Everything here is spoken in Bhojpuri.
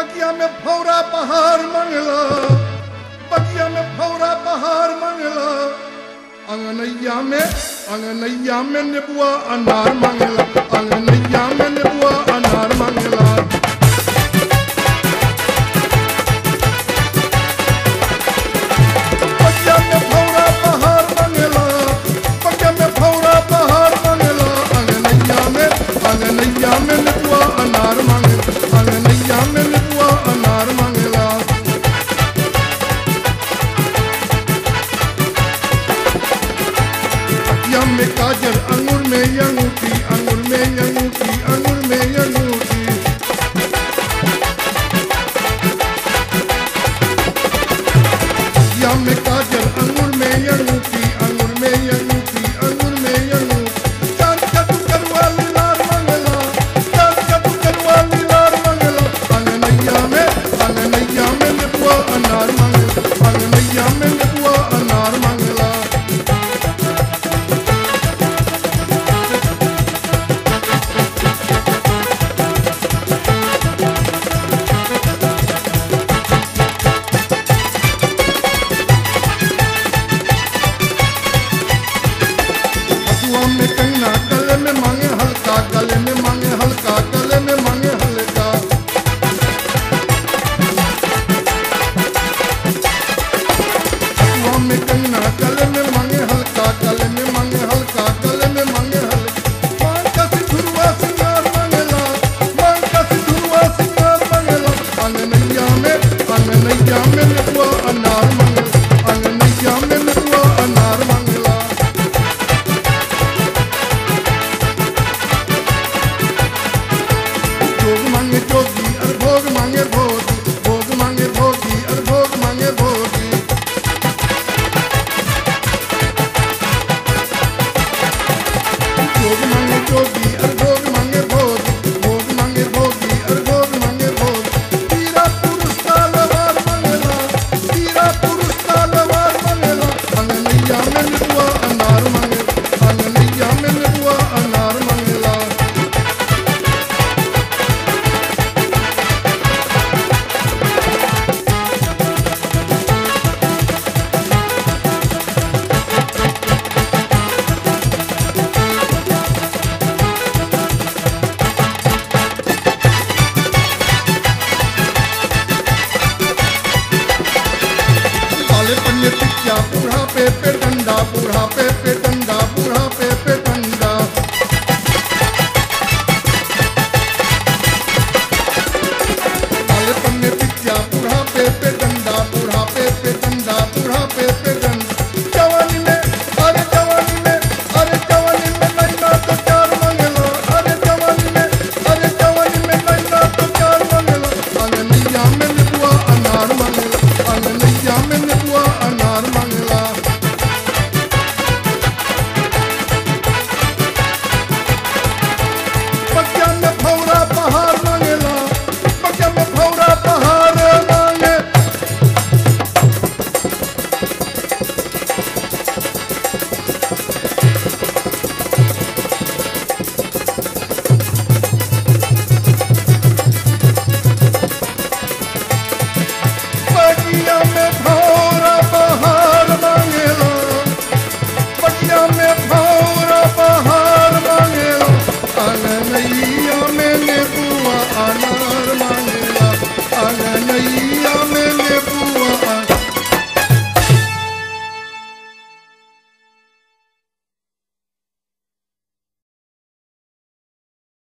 बगिया में फौरा बहार मंगला, बगिया में फौरा बहार मंगला, अंगनैया में निबुआ अनार मंगला, अंगनैया में निबुआ अनार मंगला। बगिया में फौरा बहार मंगला, बगिया में फौरा बहार मंगला, अंगनैया में निबुआ अनार मंगला, अंगनैया में निबुआ अनार मंगला। बगिया में काजल, अंगूर में अंगूठी, अंगूर में अंगूठी, अंगूर में अंगूठी। बगिया में काजल, अंगूर में अंगूठी, अंगूर में अंगूठी, अंगूर में अंगूठी। चांद का टुकड़ वाली लाल मंगला, चांद का टुकड़ वाली लाल मंगला, अंगनैया में निबुआ अनार मंगला, अंगनैया में निबुआ अनार मंगला। हसुआ में कंगना